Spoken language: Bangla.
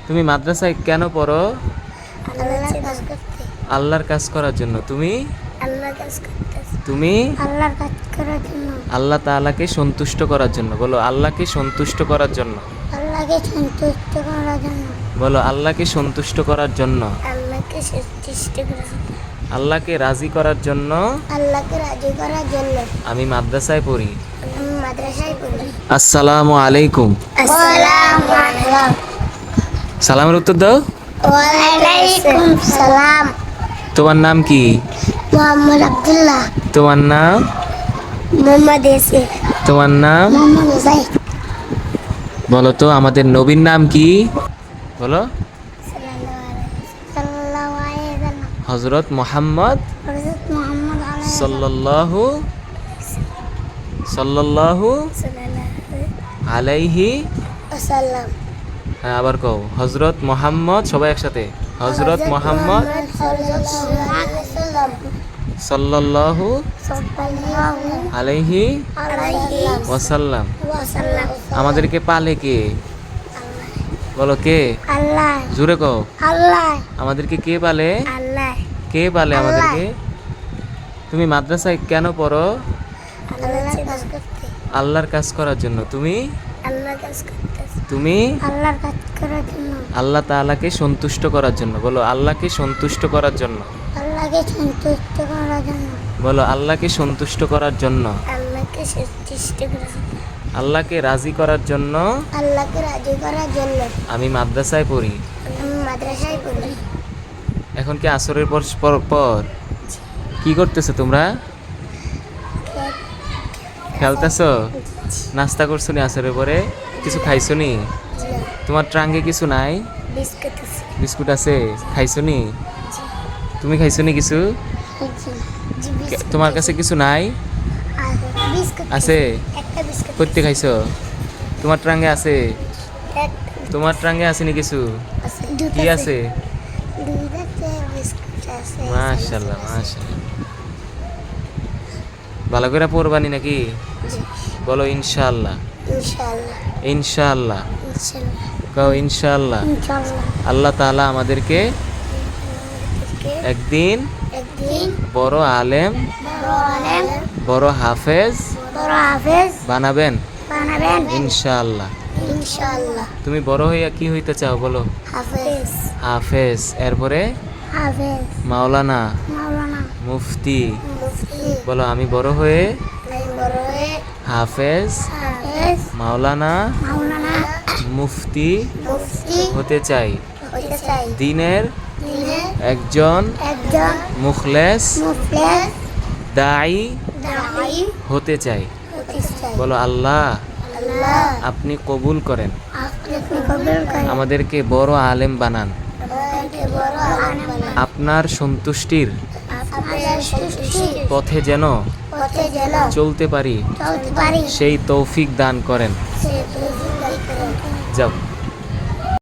তুমি মাদ্রাসায় কেন পড়ো? আল্লাহর কাজ করতে। আল্লাহর কাজ করার জন্য। তুমি আল্লাহর কাজ করতেছি। তুমি আল্লাহর কাজ করার জন্য। আল্লাহ তাআলাকে সন্তুষ্ট করার জন্য। বলো আল্লাহকে সন্তুষ্ট করার জন্য। আল্লাহকে সন্তুষ্ট করার জন্য। বলো আল্লাহকে সন্তুষ্ট করার জন্য। আল্লাহকে সন্তুষ্ট করার জন্য। আল্লাহকে রাজি করার জন্য আল্লাহকে রাজি করার জন্য আমি মাদ্রাসায় পড়ি। আমি মাদ্রাসায় পড়ি। আসসালামু আলাইকুম। আসসালামু আলাইকুম। সালামের উত্তর দাও। ওয়ালাইকুম সালাম। তোমার নাম কি? মোহাম্মদ আব্দুল্লাহ। তোমার নাম? মোহাম্মদ এসে। তোমার নাম? মোহাম্মদ জাহিদ। বলো তো আমাদের নবীর নাম কি? বলো। সাল্লাল্লাহু আলাইহি ওয়াসাল্লাম। হযরত মুহাম্মদ হযরত মুহাম্মদ আলাইহি সাল্লাল্লাহু আলাইহি। ওয়াসাল্লাম। হ্যাঁ, আবার কও। হযরত মুহাম্মদ, সবাই একসাথে। হযরত মুহাম্মদ সাল্লাল্লাহু আলাইহি ওয়াসাল্লাম। আমাদেরকে পালে কে? বলো কে? আল্লাহ। জোরে কও। আল্লাহ। আমাদেরকে কে পালে? আল্লাহ। কে পালে আমাদেরকে? তুমি মাদ্রাসায় কেন পড়ো? আল্লাহর কাজ করতে। আল্লাহর কাজ করার জন্য। তুমি আল্লাহর কাজ করতেছি। তুমি আল্লাহর কাজ করার জন্য। আল্লাহ তাআলাকে সন্তুষ্ট করার জন্য। বলো আল্লাহকে সন্তুষ্ট করার জন্য। আল্লাহকে সন্তুষ্ট করার জন্য। বলো আল্লাহকে সন্তুষ্ট করার জন্য। আল্লাহকে সন্তুষ্ট করার জন্য। আল্লাহকে রাজি করার জন্য আল্লাহকে রাজি করার জন্য আমি মাদ্রাসায় পড়ি। আমি মাদ্রাসায় পড়ি। এখন কি আসরের পর পর কি করতেছো তোমরা? খেলতেছো? নাস্তা করছো নি? আসরের পরে কিছু খাইছো নি? তোমার ট্রাঙ্গে কিছু নাই? বিস্কুট আছে। বিস্কুট আছে? খাইছো নি? তুমি খাইছো নি কিছু? তোমার কাছে কিছু নাই? বিস্কুট আছে? একটা বিস্কুট করতে খাইছো? তোমার ট্রাঙ্গে আছে? তোমার ট্রাঙ্গে আছে নি কিছু? কি আছে? দুইটাতে বিস্কুট আছে। মাশাআল্লাহ, মাশাআল্লাহ। ভালো করে পড়বানি নাকি? বলো ইনশাআল্লাহ। ইনশাআল্লাহ। ইনশাআল্লাহ। ইনশাআল্লাহ। কও ইনশাআল্লাহ। ইনশাআল্লাহ। আল্লাহ তাআলা আমাদেরকে একদিন একদিন বড় আলেম, বড় আলেম, বড় হাফেজ বড় হাফেজ বানাবেন বানাবেন। ইনশাআল্লাহ। ইনশাআল্লাহ। তুমি বড় হইয়া কি হইতে চাও? বলো। হাফেজ। হাফেজ, এরপরে হাফেজ। মাওলানা, মাওলানা। মুফতি। মুফতি। বলো আমি বড় হয়ে আমি বড় হয়ে হাফেজ, হাফেজ, মাওলানা, মাওলানা, মুফতি মুফতি হতে চাই। হতে চাই। দ্বীনের দিনের একজন একজন মুখলেস মুফলেস দাঈ দাঈ হতে চাই। হতে চাই। বলো আল্লাহ আল্লাহ আপনি কবুল করেন, আপনি কবুল করেন। আমাদেরকে বড় আলেম বানান, আমাদেরকে বড় আলেম বানান। আপনার সন্তুষ্টির আপনার সন্তুষ্টির পথে যেন পথে যেন চলতে পারি চলতে পারি সেই তৌফিক দান করেন। সে তৌফিক দান করেন। যাও।